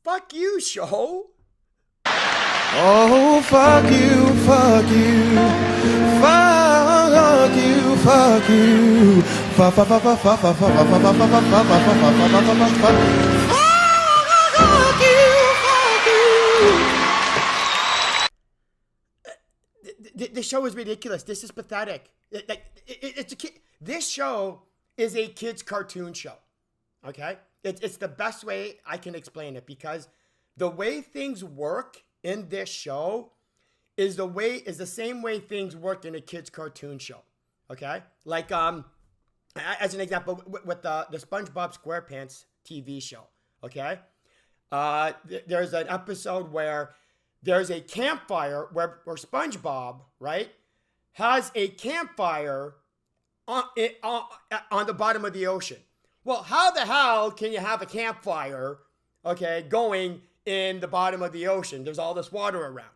Fuck you, show. Oh, fuck you, fuck you, fuck you, fuck you, fuck, fuck, fuck, fuck, fuck, fuck, fuck, fuck, fuck, fuck, fuck, fuck, fuck you. The show is ridiculous. This is pathetic. It's a kid. This show is a kid's cartoon show. Okay, it's the best way I can explain it, because the way things work in this show is the same way things work in a kid's cartoon show. Okay, like as an example, with the SpongeBob SquarePants TV show. Okay, there's an episode where there's a campfire where SpongeBob, right, has a campfire on the bottom of the ocean. Well, how the hell can you have a campfire, okay, going in the bottom of the ocean? There's all this water around.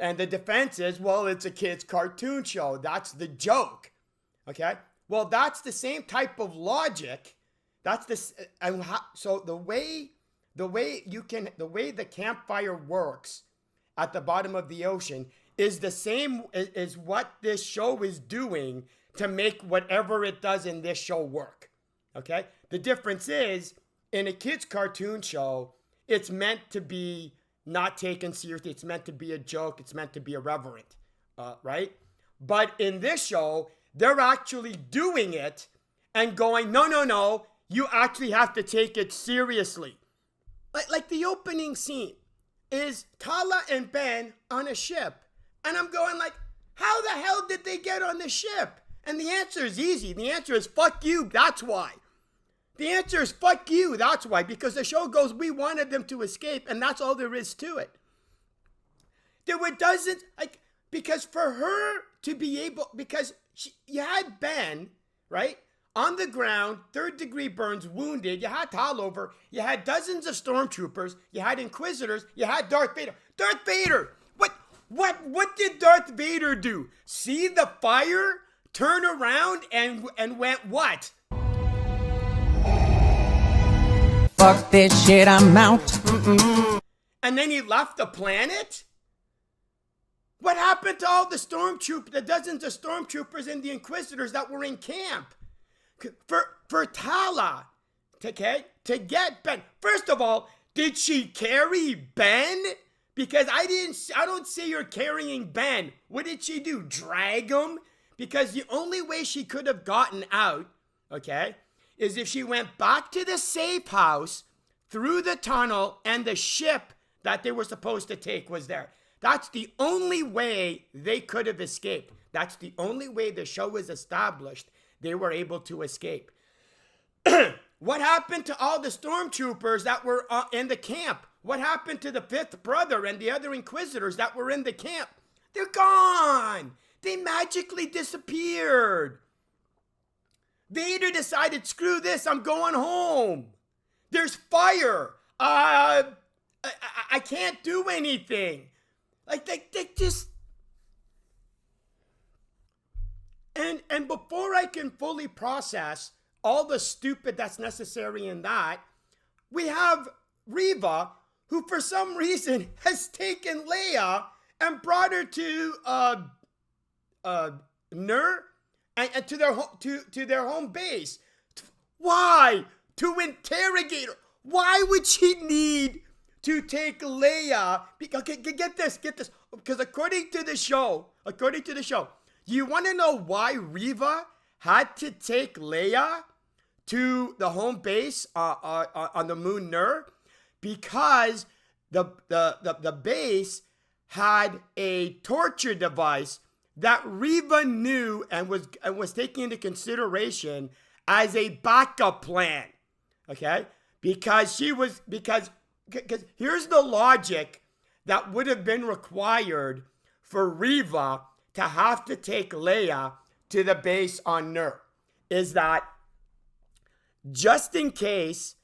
And the defense is, well, it's a kid's cartoon show. That's the joke. Okay? Well, that's the same type of logic. That's this. So the way the campfire works at the bottom of the ocean is the same as what this show is doing to make whatever it does in this show work. Okay? The difference is, in a kid's cartoon show, it's meant to be not taken seriously. It's meant to be a joke. It's meant to be irreverent, right? But in this show, they're actually doing it and going, no, you actually have to take it seriously. Like the opening scene is Tala and Ben on a ship. And I'm going like, how the hell did they get on the ship? And the answer is easy. The answer is fuck you. That's why. The answer is fuck you. That's why. Because the show goes, we wanted them to escape, and that's all there is to it. It doesn't, like, because for her to be able, because you had Ben, right, on the ground, 3rd-degree burns, wounded. You had Tolliver. You had dozens of stormtroopers. You had Inquisitors. You had Darth Vader. Darth Vader! What did Darth Vader do? See the fire? Turn around and went what? Fuck this shit, I'm out. And then he left the planet? What happened to all the dozens of stormtroopers and the Inquisitors that were in camp? For Tala, okay, to get Ben. First of all, did she carry Ben? Because I don't see her carrying Ben. What did she do? Drag him? Because the only way she could have gotten out, okay, is if she went back to the safe house through the tunnel and the ship that they were supposed to take was there. That's the only way they could have escaped. That's the only way the show was established they were able to escape. What happened to all the stormtroopers that were in the camp? What happened to the 5th brother and the other Inquisitors that were in the camp? They're gone. They magically disappeared. Vader decided, screw this, I'm going home. There's fire. I can't do anything. Like they just. And before I can fully process all the stupid that's necessary in that, we have Reva, who for some reason has taken Leia and brought her to Nur and to their home base. Why? To interrogate her. Why would she need to take Leia? Okay, get this. Because according to the show, you want to know why Reva had to take Leia to the home base on the moon Nur? Because the base had a torture device that Reva knew and was taking into consideration as a backup plan. Okay? Because here's the logic that would have been required for Reva to have to take Leia to the base on Nur, is that just in case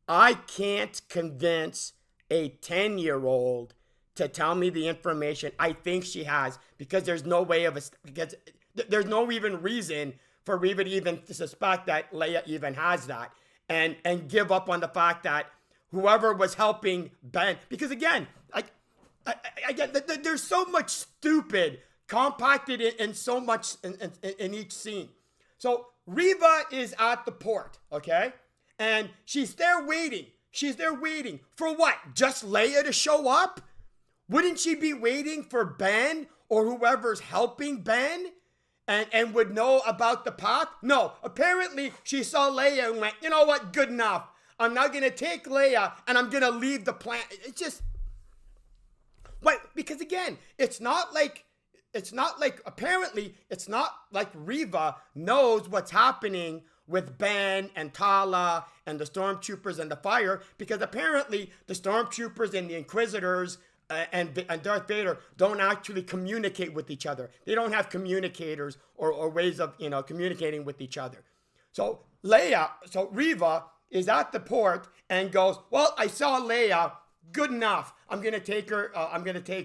I can't convince a 10-year-old to tell me the information I think she has, because there's no way because there's no even reason for Reva to even suspect that Leia even has that, and give up on the fact that whoever was helping Ben. Because again, there's so much stupid compacted in so much in each scene. So Reva is at the port, okay? And she's there waiting. She's there waiting for what? Just Leia to show up? Wouldn't she be waiting for Ben or whoever's helping Ben and would know about the path? No, apparently she saw Leia and went, you know what, good enough. I'm now going to take Leia and I'm going to leave the planet. It's just, wait, because again, it's not like apparently it's not like Reva knows what's happening with Ben and Tala and the stormtroopers and the fire, because apparently the stormtroopers and the Inquisitors and Darth Vader don't actually communicate with each other. They don't have communicators or ways of, communicating with each other. So Reva is at the port and goes, well, I saw Leia, good enough. I'm going to take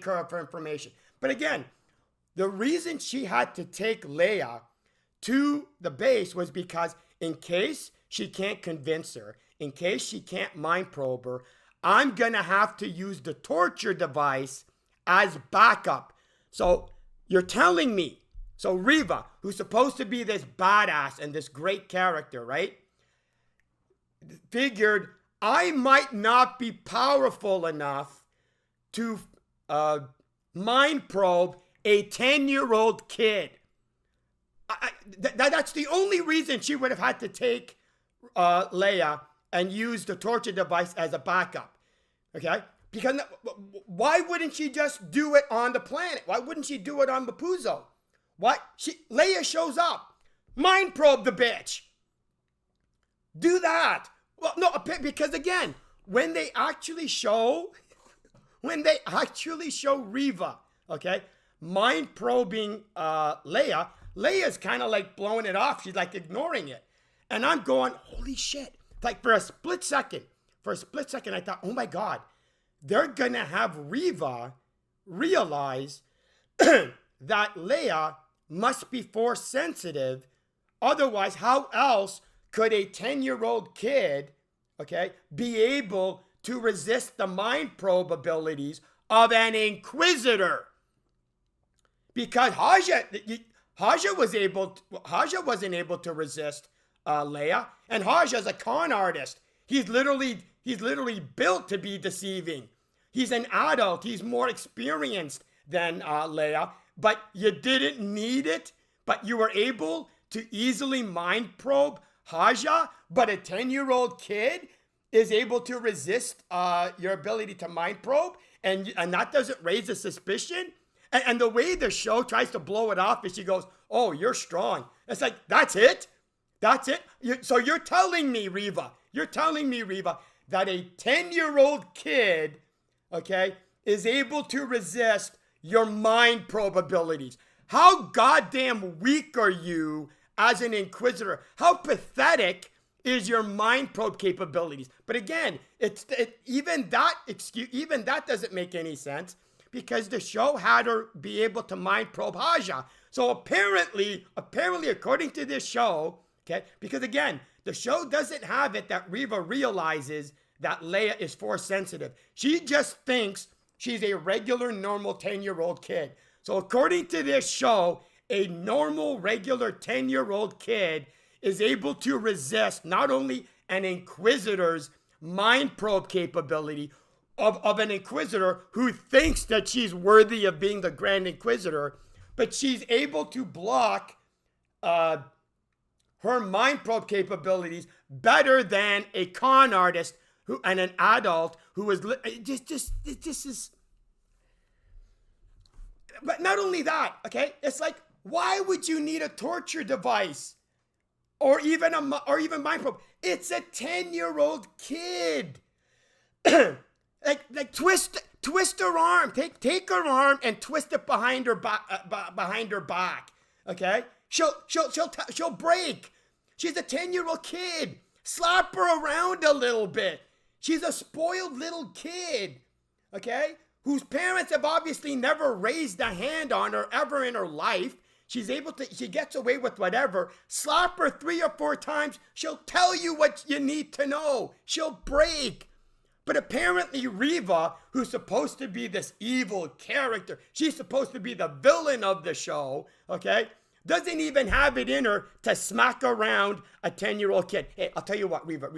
her for information. But again, the reason she had to take Leia to the base was because in case she can't convince her, in case she can't mind probe her, I'm going to have to use the torture device as backup. So you're telling me, so Reva, who's supposed to be this badass and this great character, right? Figured I might not be powerful enough to mind probe a 10-year-old kid. That's the only reason she would have had to take Leia and use the torture device as a backup. Okay? Because why wouldn't she just do it on the planet? Why wouldn't she do it on Mapuzo? Leia shows up. Mind probe the bitch. Do that. Well, no, because again, when they actually show Reva, okay, mind probing Leia's kind of like blowing it off. She's like ignoring it. And I'm going, holy shit. Like for a split second, I thought, oh my God, they're going to have Reva realize that Leia must be force sensitive. Otherwise, how else could a 10-year-old kid, okay, be able to resist the mind probe abilities of an Inquisitor? Because Haja wasn't able to resist Leia, and Haja's a con artist. He's literally built to be deceiving. He's an adult. He's more experienced than Leia, but you didn't need it. But you were able to easily mind probe Haja, but a 10-year-old kid is able to resist your ability to mind probe, and that doesn't raise a suspicion. And the way the show tries to blow it off is she goes, oh, you're strong. It's like, that's it? That's it? So you're telling me, Reva, that a 10-year-old kid, okay, is able to resist your mind probe abilities. How goddamn weak are you as an Inquisitor? How pathetic is your mind probe capabilities? But again, even that doesn't make any sense, because the show had her be able to mind probe Haja. So apparently, according to this show, okay, because again, the show doesn't have it that Reva realizes that Leia is force sensitive. She just thinks she's a regular, normal 10-year-old kid. So according to this show, a normal, regular 10-year-old kid is able to resist not only an Inquisitor's mind probe capability of an Inquisitor who thinks that she's worthy of being the Grand Inquisitor, but she's able to block her mind probe capabilities better than a con artist and an adult who is this is. But not only that, okay, it's like, why would you need a torture device or even mind probe? It's a 10-year-old kid. like twist her arm, take her arm and twist it behind her back. Okay, she'll break. She's a 10-year-old kid. Slap her around a little bit. She's a spoiled little kid, okay, whose parents have obviously never raised a hand on her ever in her life. She gets away with whatever. Slap her 3 or 4 times. She'll tell you what you need to know. She'll break. But apparently Reva, who's supposed to be this evil character, she's supposed to be the villain of the show, okay, doesn't even have it in her to smack around a 10-year-old kid. Hey, I'll tell you what, Reva,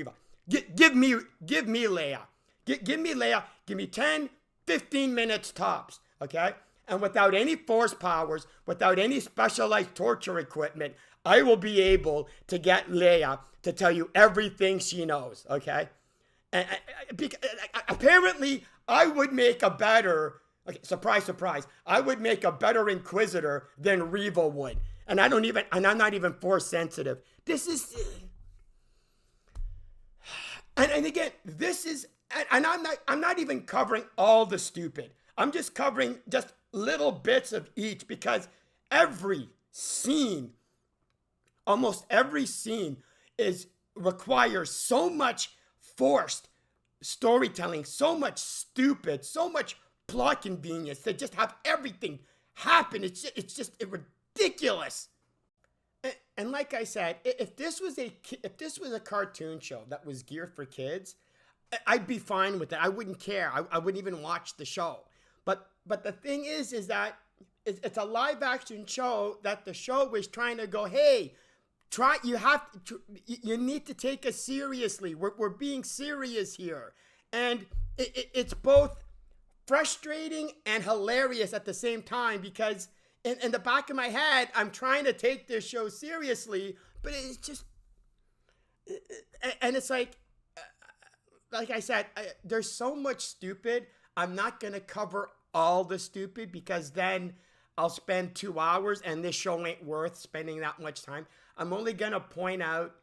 give me Leia. Give me Leia. Give me 10, 15 minutes tops, okay? And without any force powers, without any specialized torture equipment, I will be able to get Leia to tell you everything she knows, okay? And apparently, I would make a better, okay, surprise, surprise, I would make a better Inquisitor than Reva would. And I'm not even force sensitive. This is, and again, this is, and I'm not even covering all the stupid. I'm just covering just little bits of each, because every scene, almost every scene requires so much forced storytelling, so much stupid, so much plot convenience to just have everything happen. It's just ridiculous. And like I said, if this was a cartoon show that was geared for kids, I'd be fine with it. I wouldn't care. I wouldn't even watch the show. But the thing is that it's a live action show that the show is trying to go, hey, you need to take us seriously. We're being serious here. And it's both frustrating and hilarious at the same time, because in the back of my head, I'm trying to take this show seriously, but it's just, and it's like I said, there's so much stupid. I'm not going to cover all the stupid, because then I'll spend 2 hours and this show ain't worth spending that much time. I'm only going to point out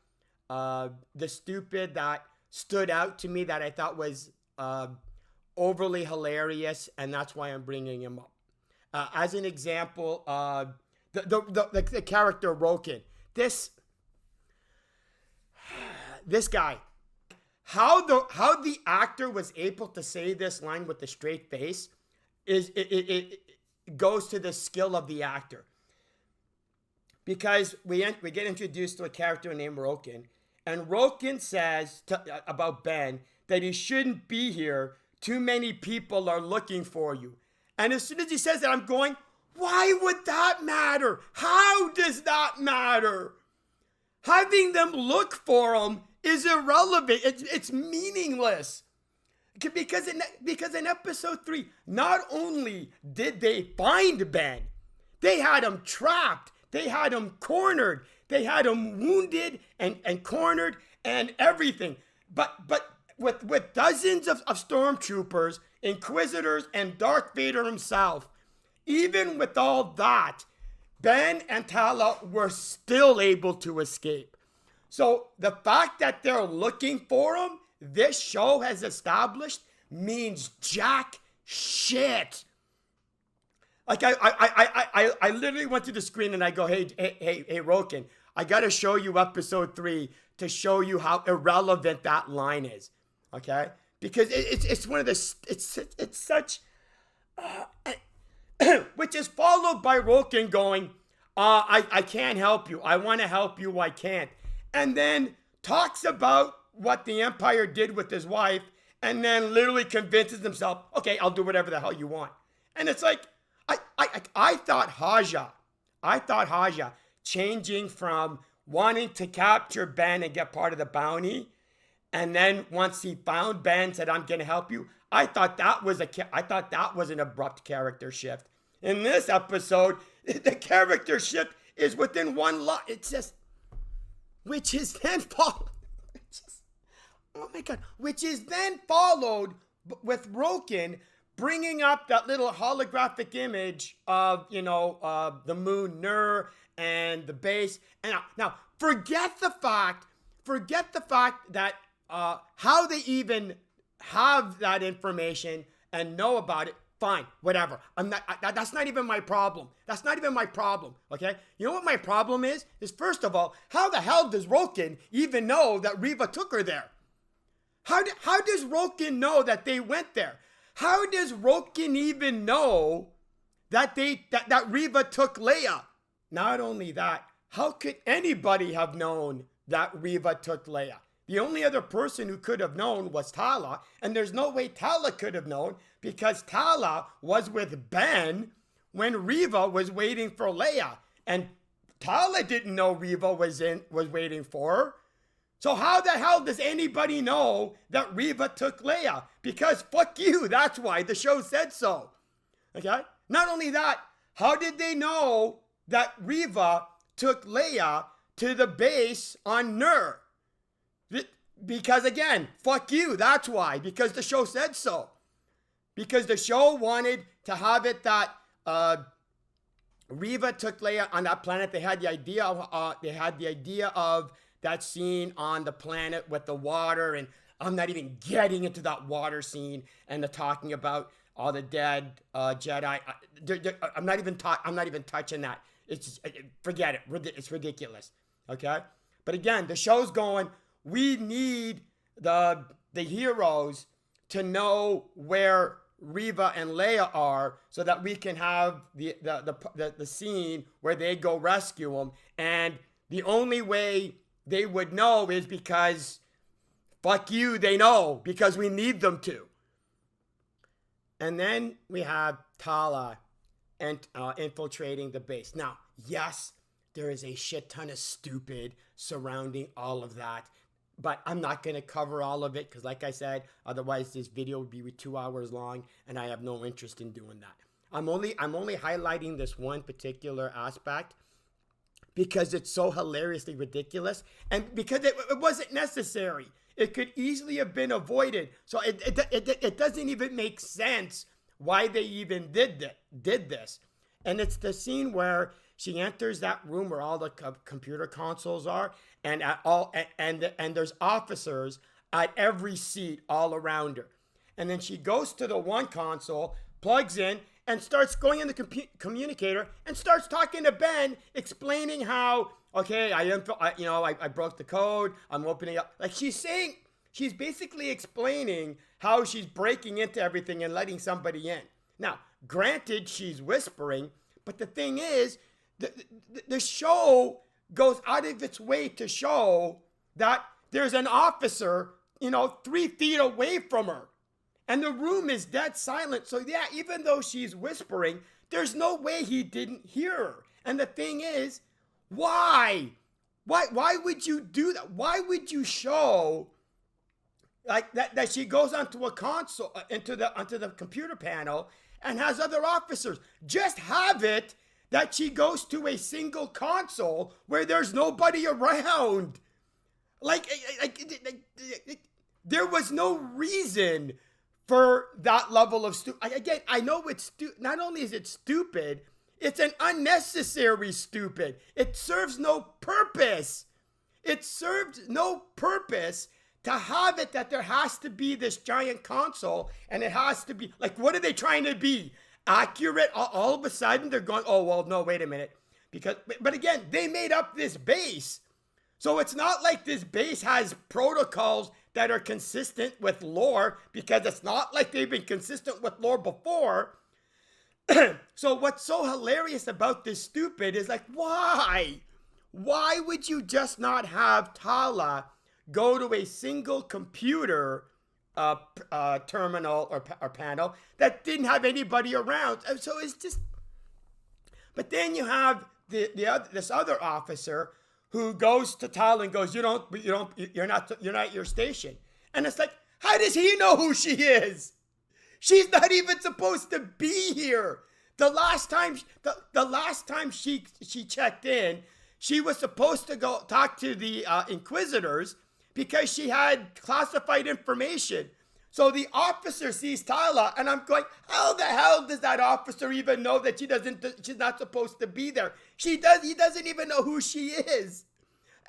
the stupid that stood out to me that I thought was overly hilarious, and that's why I'm bringing him up. As an example, the character Roken. This guy. How the actor was able to say this line with a straight face is it goes to the skill of the actor. Because we get introduced to a character named Roken, and Roken says about Ben that he shouldn't be here. Too many people are looking for you. And as soon as he says that, I'm going, why would that matter? How does that matter? Having them look for him is irrelevant. It's meaningless. Because in episode 3, not only did they find Ben, they had him trapped. They had him cornered. They had him wounded and cornered and everything. But with dozens of stormtroopers, Inquisitors, and Darth Vader himself, even with all that, Ben and Tala were still able to escape. So the fact that they're looking for him, this show has established, means jack shit. Like I literally went to the screen and I go, hey, Roken, I gotta show you episode 3 to show you how irrelevant that line is, okay? Because it's one of the it's such, which is followed by Roken going, I can't help you. I want to help you. I can't. And then talks about what the Empire did with his wife, and then literally convinces himself, okay, I'll do whatever the hell you want. And it's like, I thought Haja changing from wanting to capture Ben and get part of the bounty, and then once he found Ben, said, I'm going to help you. I thought that was an abrupt character shift. In this episode, the character shift is within one line. It's just, which is then followed. Oh my God. Which is then followed with Roken bringing up that little holographic image of, the moon Nur and the base. And now forget the fact that how they even have that information and know about it. Fine, whatever. That's not even my problem. That's not even my problem, okay? You know what my problem is? Is first of all, how the hell does Roken even know that Reva took her there? How does Roken know that they went there? How does Roken even know that that Reva took Leia? Not only that, how could anybody have known that Reva took Leia? The only other person who could have known was Tala, and there's no way Tala could have known because Tala was with Ben when Reva was waiting for Leia, and Tala didn't know Reva was waiting for her. So how the hell does anybody know that Reva took Leia? Because fuck you, that's why the show said so. Okay? Not only that, how did they know that Reva took Leia to the base on Nur? Because again, fuck you, that's why. Because the show said so. Because the show wanted to have it that Reva took Leia on that planet. They had the idea of that scene on the planet with the water, and I'm not even getting into that water scene and the talking about all the dead Jedi. I'm not even touching that. It's forget it. It's ridiculous. Okay, but again, the show's going. We need the heroes to know where Reva and Leia are, so that we can have the scene where they go rescue them. And the only way they would know is because, fuck you, they know, because we need them to. And then we have Tala infiltrating the base. Now, yes, there is a shit ton of stupid surrounding all of that, but I'm not going to cover all of it because, like I said, otherwise this video would be 2 hours long, and I have no interest in doing that. I'm only highlighting this one particular aspect because it's so hilariously ridiculous, and because it wasn't necessary. It could easily have been avoided. So it doesn't even make sense why they even did this. And it's the scene where she enters that room where all the computer consoles are, and there's officers at every seat all around her. And then she goes to the one console, plugs in, and starts going in the communicator and starts talking to Ben, explaining how, okay, I broke the code, I'm opening up. Like she's basically explaining how she's breaking into everything and letting somebody in. Now, granted, she's whispering, but the thing is, the show goes out of its way to show that there's an officer, 3 feet away from her. And the room is dead silent. So yeah, even though she's whispering, there's no way he didn't hear her. And the thing is, why? Why would you do that? Why would you show like that she goes onto a console, onto the computer panel and has other officers? Just have it that she goes to a single console where there's nobody around. There was no reason for that level of again, I know it's not only is it stupid, it's an unnecessary stupid. It serves no purpose. It served no purpose to have it that there has to be this giant console, and it has to be like, what are they trying to be? Accurate? All of a sudden they're going, oh well, no, wait a minute, but again, they made up this base, so it's not like this base has protocols that are consistent with lore, because it's not like they've been consistent with lore before. So what's so hilarious about this stupid is like, why would you just not have Tala go to a single computer terminal or panel that didn't have anybody around? So it's just, but then you have this other officer who goes to Tala and goes, you're not at your station. And it's like, how does he know who she is? She's not even supposed to be here. The last time she checked in, she was supposed to go talk to the Inquisitors because she had classified information. So the officer sees Tala, and I'm going, how the hell does that officer even know that she's not supposed to be there? He doesn't even know who she is.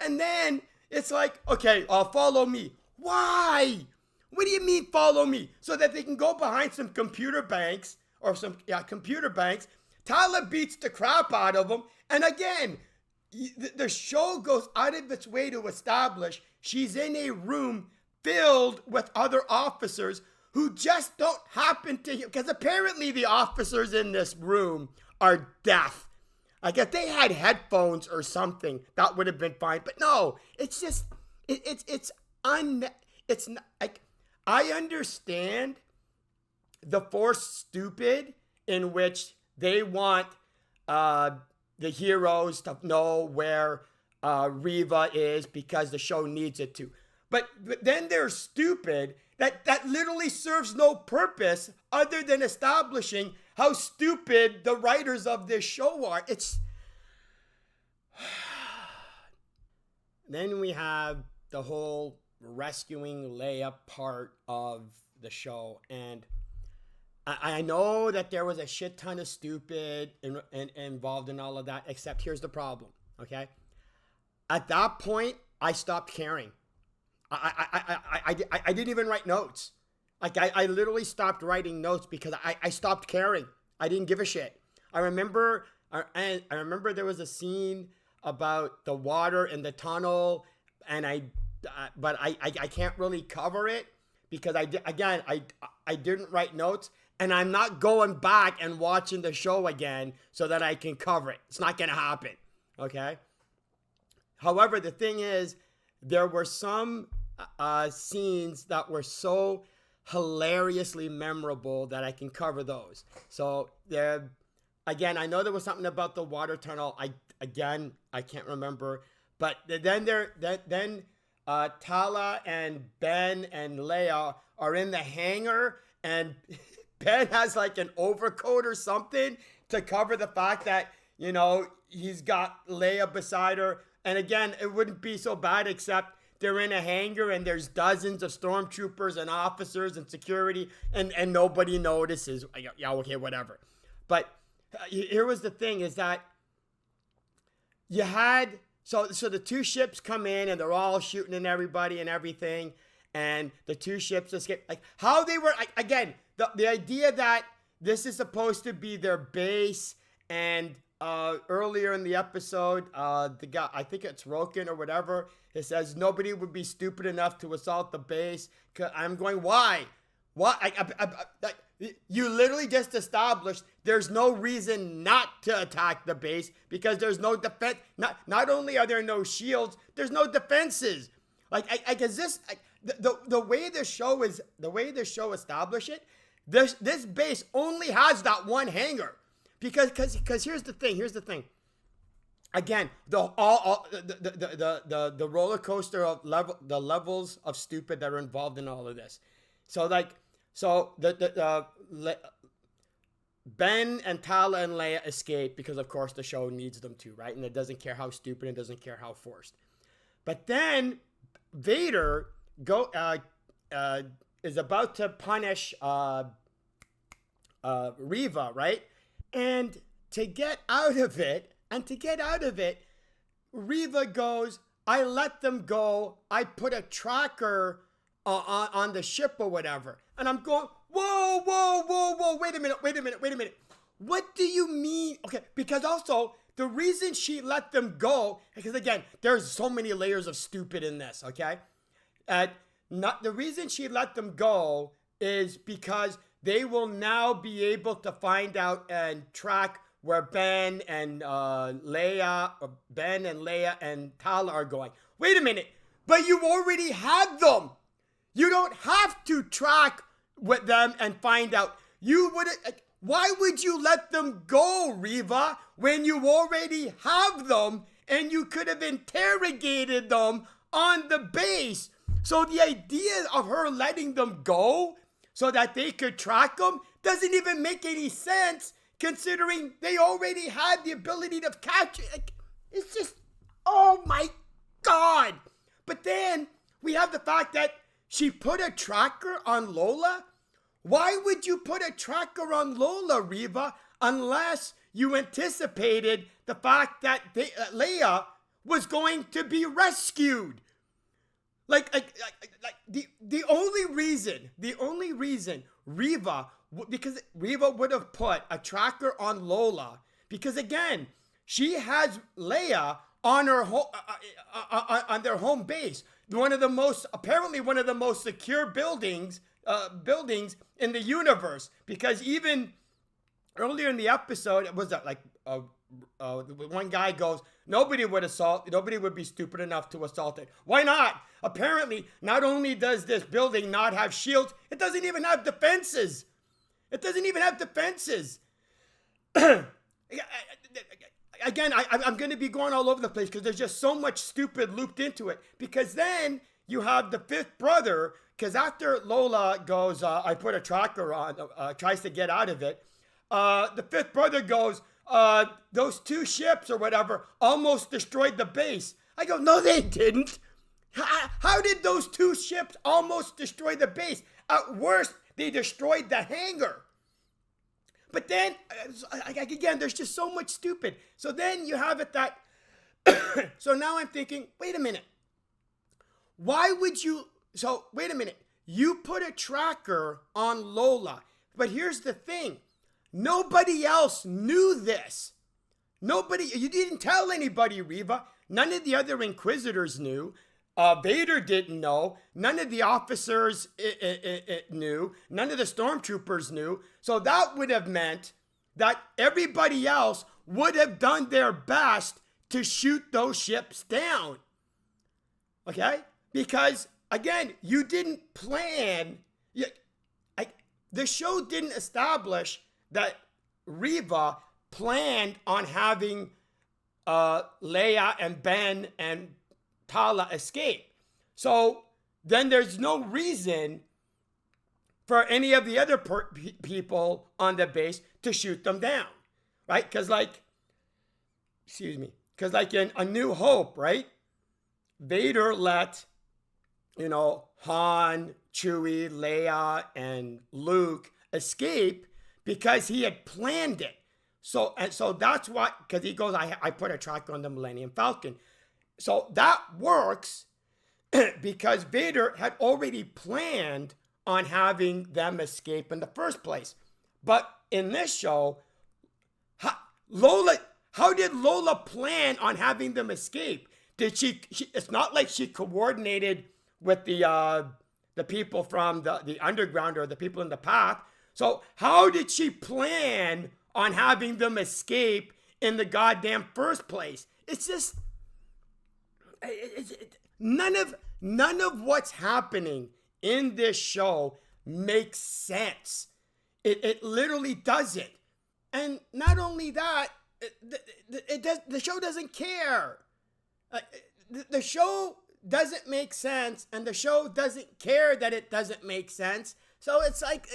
And then it's like, okay, follow me. Why? What do you mean follow me? So that they can go behind some computer banks Tala beats the crap out of them. And again, the show goes out of its way to establish she's in a room filled with other officers who just don't happen to hear, because apparently the officers in this room are deaf. Like if they had headphones or something, that would have been fine. But no, it's just, it's it's not like, I understand the Force stupid, in which they want the heroes to know where Reva is because the show needs it to. But then they're stupid that literally serves no purpose other than establishing how stupid the writers of this show are. It's then we have the whole rescuing Leia part of the show, and I know that there was a shit ton of stupid involved in all of that, except here's the problem, okay? At that point, I stopped caring. I didn't even write notes. Like, I literally stopped writing notes because I stopped caring. I didn't give a shit. I remember there was a scene about the water in the tunnel, and but I can't really cover it because I didn't write notes. And I'm not going back and watching the show again so that I can cover it. It's not going to happen, okay? However, the thing is, there were some scenes that were so hilariously memorable that I can cover those. So, again, I know there was something about the water tunnel. I can't remember. But then Tala and Ben and Leia are in the hangar, and Ben has like an overcoat or something to cover the fact that, you know, he's got Leia beside her. And again, it wouldn't be so bad except they're in a hangar and there's dozens of stormtroopers and officers and security and nobody notices. Yeah, okay, whatever. But here was the thing, is that you had, so the two ships come in and they're all shooting at everybody and everything. And the two ships escape. Like, how they were, again, the idea that this is supposed to be their base, and earlier in the episode, the guy, I think it's Roken or whatever, it says nobody would be stupid enough to assault the base. I'm going, why? Why? You literally just established there's no reason not to attack the base because there's no defense. Not only are there no shields, there's no defenses. Like, I guess this, the way the show established it, this base only has that one hangar, because here's the thing. Again, the roller coaster of the levels of stupid that are involved in all of this. So Ben and Tala and Leia escape because of course the show needs them to, right? And it doesn't care how stupid, it doesn't care how forced. But then Vader is about to punish Reva, right? And to get out of it, Reva goes, I let them go. I put a tracker on the ship or whatever. And I'm going, whoa, wait a minute. What do you mean? Okay, because also the reason she let them go, because again, there's so many layers of stupid in this, okay? The reason she let them go is because they will now be able to find out and track where Ben and Leia and Tala are going. Wait a minute, but you already had them. You don't have to track with them and find out. Why would you let them go, Reva, when you already have them and you could have interrogated them on the base? So the idea of her letting them go so that they could track them doesn't even make any sense, considering they already had the ability to catch it. It's just, oh my God. But then we have the fact that she put a tracker on Lola. Why would you put a tracker on Lola, Reva, unless you anticipated the fact that Leia was going to be rescued? The only reason Reva, because Reva would have put a tracker on Lola, because again, she has Leia on her on their home base, apparently one of the most secure buildings in the universe, because even earlier in the episode, it was like one guy goes, nobody would be stupid enough to assault it. Why not? Apparently, not only does this building not have shields, it doesn't even have defenses. It doesn't even have defenses. Again, I'm going to be going all over the place because there's just so much stupid looped into it. Because then you have the fifth brother, because after Lola goes, I put a tracker on, tries to get out of it, the fifth brother goes, those two ships or whatever almost destroyed the base. I go, no, they didn't. How did those two ships almost destroy the base? At worst, they destroyed the hangar. But then, again, there's just so much stupid. So then you have it that, so now I'm thinking, wait a minute. Why would you, wait a minute. You put a tracker on Lola. But here's the thing. Nobody else knew this. You didn't tell anybody, Reva. None of the other Inquisitors knew. Vader didn't know. None of the officers knew. None of the stormtroopers knew. So that would have meant that everybody else would have done their best to shoot those ships down. Okay? Because, again, you didn't plan. The show didn't establish that Reva planned on having Leia and Ben and Tala escape. So then there's no reason for any of the other people on the base to shoot them down, right? Because like in A New Hope, right? Vader let, Han, Chewie, Leia, and Luke escape because he had planned it. So that's why, because he goes, I put a tracker on the Millennium Falcon. So that works because Vader had already planned on having them escape in the first place. But in this show, how did Lola plan on having them escape? Did she it's not like she coordinated with the people from the underground or the people in the path. So how did she plan on having them escape in the goddamn first place? It's just none of what's happening in this show makes sense. It literally doesn't. And not only that, the show doesn't care. The show doesn't make sense, and the show doesn't care that it doesn't make sense. So it's like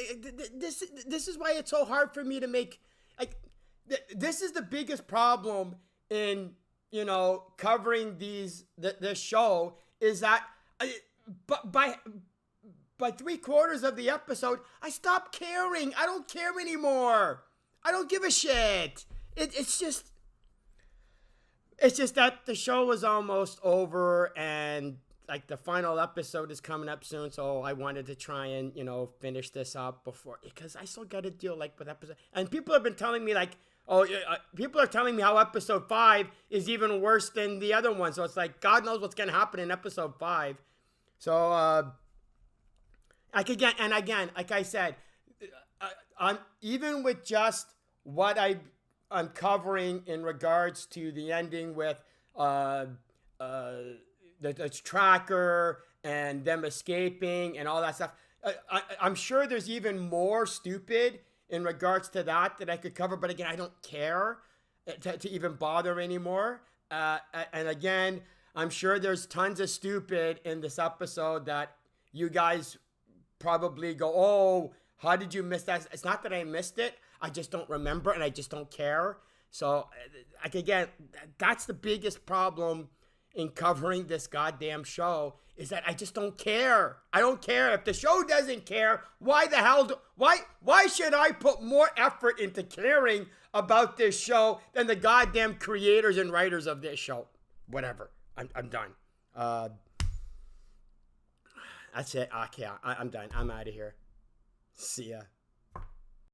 this is why it's so hard for me to make this is the biggest problem in covering this show is that by 3/4 of the episode I stopped caring. I don't care anymore. I don't give a shit. It's just that the show is almost over and like the final episode is coming up soon, so I wanted to try and finish this up before, because I still got to deal with episode. And people have been telling me people are telling me how episode 5 is even worse than the other one. So it's like God knows what's gonna happen in episode 5. So again, like I said, I'm even with just what I'm covering in regards to the ending with the tracker and them escaping and all that stuff. I'm sure there's even more stupid in regards to that I could cover, but again, I don't care to even bother anymore. And again, I'm sure there's tons of stupid in this episode that you guys probably go, oh, how did you miss that? It's not that I missed it. I just don't remember and I just don't care. So, again, that's the biggest problem in covering this goddamn show, is that I just don't care. I don't care. If the show doesn't care, why the hell why should I put more effort into caring about this show than the goddamn creators and writers of this show? Whatever. I'm done. That's it. Okay, I'm done. I'm out of here. See ya.